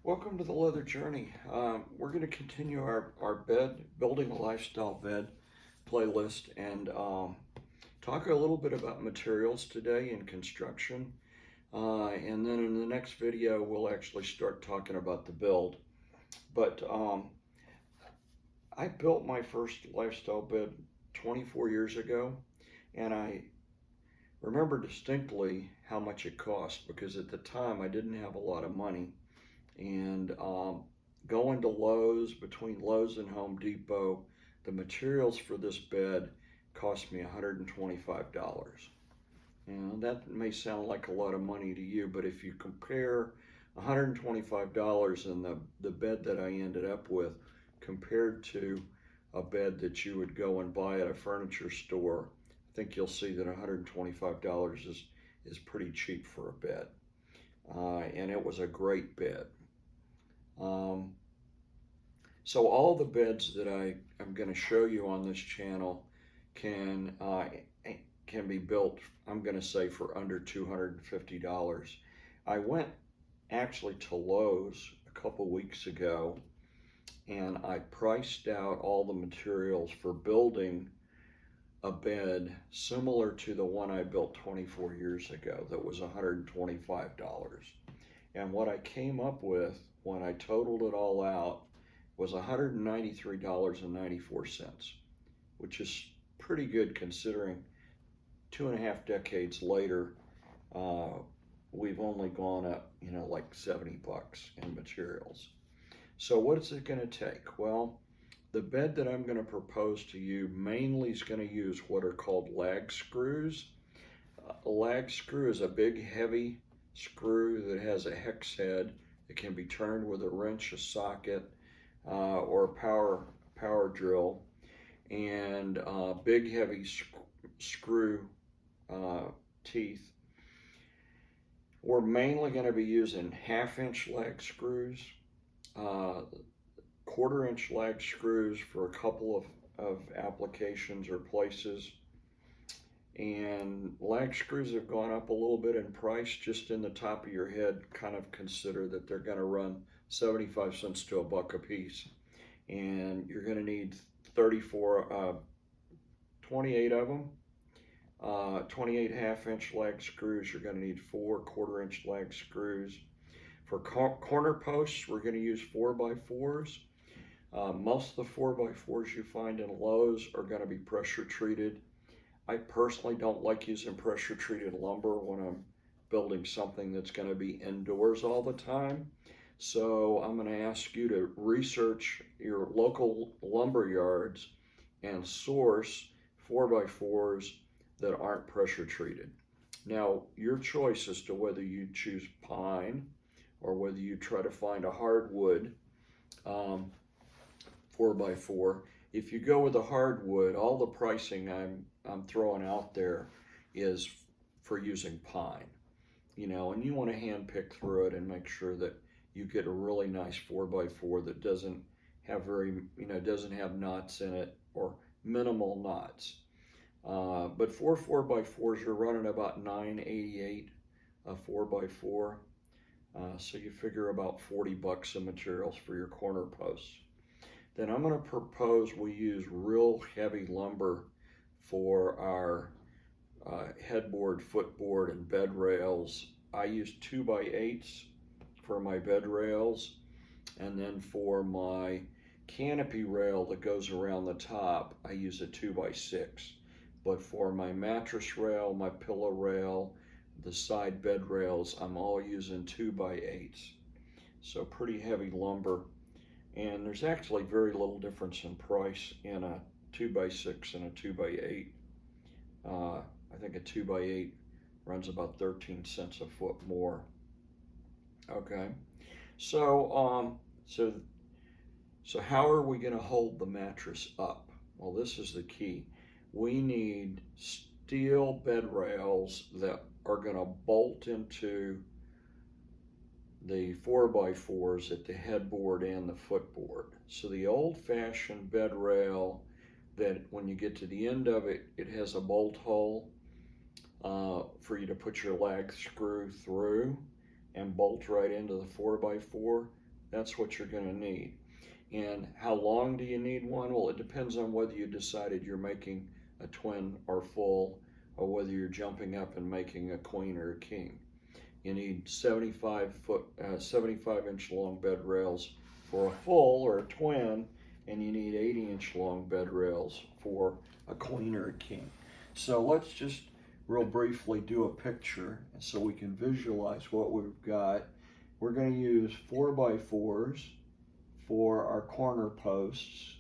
Welcome to the Leather Journey. We're going to continue our building a lifestyle bed playlist and talk a little bit about materials today in construction. And then in the next video, we'll actually start talking about the build. But I built my first lifestyle bed 24 years ago, and I remember distinctly how much it cost because at the time I didn't have a lot of money. And going to Lowe's, between Lowe's and Home Depot, the materials for this bed cost me $125. And that may sound like a lot of money to you, but if you compare $125 and the bed that I ended up with compared to a bed that you would go and buy at a furniture store, I think you'll see that $125 is pretty cheap for a bed. And it was a great bed. So all the beds that I am going to show you on this channel can be built, I'm going to say, for under $250. I went actually to Lowe's a couple weeks ago and I priced out all the materials for building a bed similar to the one I built 24 years ago that was $125. And what I came up with when I totaled it all out was $193.94, which is pretty good considering 2.5 decades later, we've only gone up, like 70 bucks in materials. So what is it going to take? Well, the bed that I'm going to propose to you mainly is going to use what are called lag screws. A lag screw is a big, heavy screw that has a hex head. It can be turned with a wrench, a socket, or a power drill, and big, heavy screw teeth. We're mainly going to be using 1/2-inch lag screws, 1/4-inch lag screws for a couple of applications or places. And lag screws have gone up a little bit in price. Just in the top of your head, kind of consider that they're going to run 75 cents to $1 a piece. And you're going to need 28 of them. 28 1/2-inch lag screws. You're going to need 4 1/4-inch lag screws. For corner posts, we're going to use 4x4s. Most of the 4x4s you find in Lowe's are going to be pressure treated. I personally don't like using pressure treated lumber when I'm building something that's going to be indoors all the time. So I'm going to ask you to research your local lumber yards and source 4x4s that aren't pressure treated. Now, your choice as to whether you choose pine or whether you try to find a hardwood 4x4. If you go with a hardwood, all the pricing I'm throwing out there is for using pine, and you want to hand pick through it and make sure that you get a really nice 4x4 that doesn't have doesn't have knots in it or minimal knots. But for 4x4s, you're running about $9.88 a 4x4. So you figure about 40 bucks of materials for your corner posts. Then I'm going to propose we use real heavy lumber for our headboard, footboard, and bed rails. I use 2x8s for my bed rails, and then for my canopy rail that goes around the top, I use a 2x6. But for my mattress rail, my pillow rail, the side bed rails, I'm all using 2x8s. So pretty heavy lumber. And there's actually very little difference in price in a 2x6 and a 2x8. I think a 2x8 runs about 13 cents a foot more. Okay, so how are we going to hold the mattress up? Well, this is the key. We need steel bed rails that are going to bolt into the 4x4s at the headboard and the footboard. So the old-fashioned bed rail that when you get to the end of it, it has a bolt hole for you to put your lag screw through and bolt right into the 4x4. That's what you're going to need. And how long do you need one? Well, it depends on whether you decided you're making a twin or full, or whether you're jumping up and making a queen or a king. You need 75-inch long bed rails for a full or a twin, and you need 80-inch long bed rails for a queen or a king. So let's just real briefly do a picture so we can visualize what we've got. We're going to use 4x4s for our corner posts,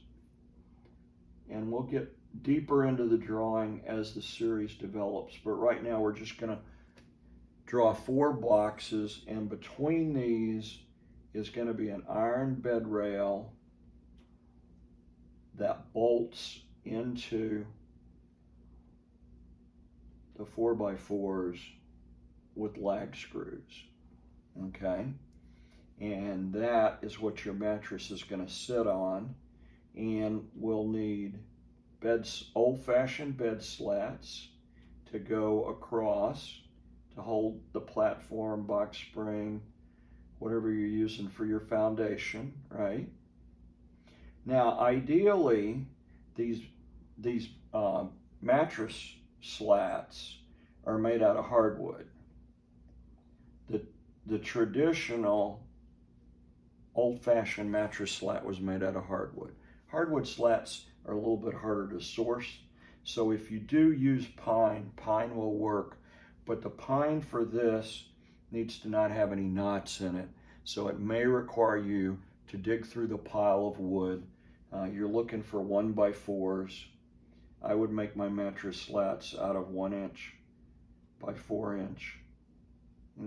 and we'll get deeper into the drawing as the series develops, but right now we're just going to draw 4 boxes, and between these is going to be an iron bed rail that bolts into the 4x4s with lag screws. Okay, and that is what your mattress is going to sit on. And we'll need old-fashioned bed slats to go across to hold the platform, box spring, whatever you're using for your foundation, right? Now, ideally, these mattress slats are made out of hardwood. The traditional old-fashioned mattress slat was made out of hardwood. Hardwood slats are a little bit harder to source, so if you do use pine, pine will work, but the pine for this needs to not have any knots in it, so it may require you to dig through the pile of wood. You're looking for 1x4s. I would make my mattress slats out of 1-inch by 4-inch.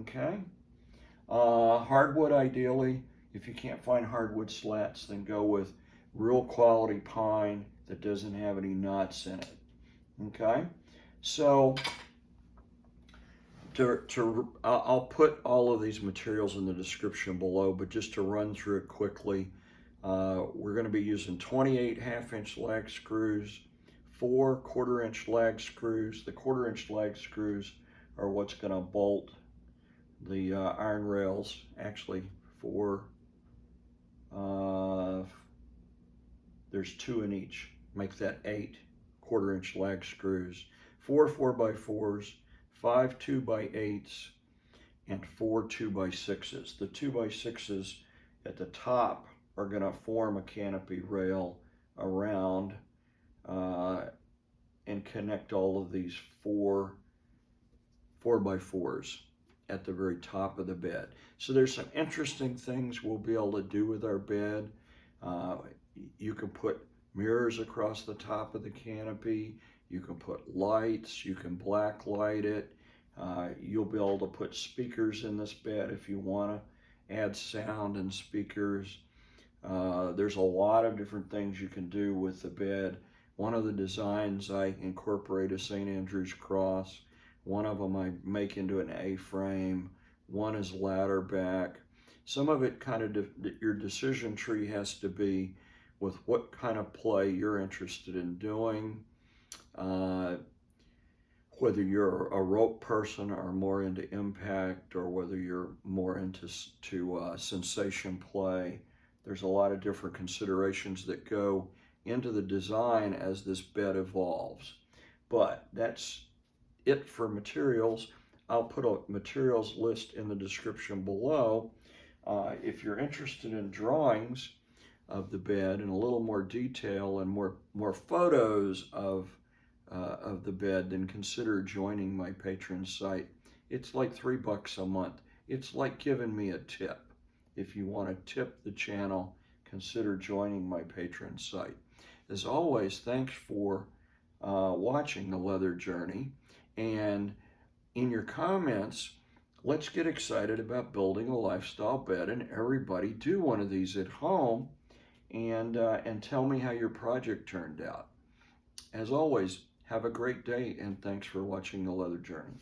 Okay? Hardwood ideally. If you can't find hardwood slats, then go with real quality pine that doesn't have any knots in it. Okay? So I'll put all of these materials in the description below, but just to run through it quickly, we're going to be using 28 1/2-inch lag screws, 4 1/4-inch lag screws. The 1/4-inch lag screws are what's going to bolt the iron rails, actually there's 2 in each, make that 8 1/4-inch lag screws, 4 4x4s, 5 2x8s, and 4 2x6s. The 2x6s at the top are going to form a canopy rail around and connect all of these 4 4x4s at the very top of the bed. So there's some interesting things we'll be able to do with our bed. You can put mirrors across the top of the canopy. You can put lights. You can black light it. You'll be able to put speakers in this bed if you want to add sound and speakers. There's a lot of different things you can do with the bed. One of the designs, I incorporate a St. Andrew's cross. One of them I make into an A-frame. One is ladder back. Some of it kind of, your decision tree has to be with what kind of play you're interested in doing. Whether you're a rope person or more into impact, or whether you're more into sensation play. There's a lot of different considerations that go into the design as this bed evolves. But that's it for materials. I'll put a materials list in the description below. If you're interested in drawings of the bed in a little more detail and more photos of the bed, then consider joining my Patreon site. It's like $3 a month. It's like giving me a tip. If you want to tip the channel, consider joining my Patreon site. As always, thanks for watching The Leather Journey. And in your comments, let's get excited about building a lifestyle bed, and everybody do one of these at home, and tell me how your project turned out. As always, have a great day, and thanks for watching The Leather Journey.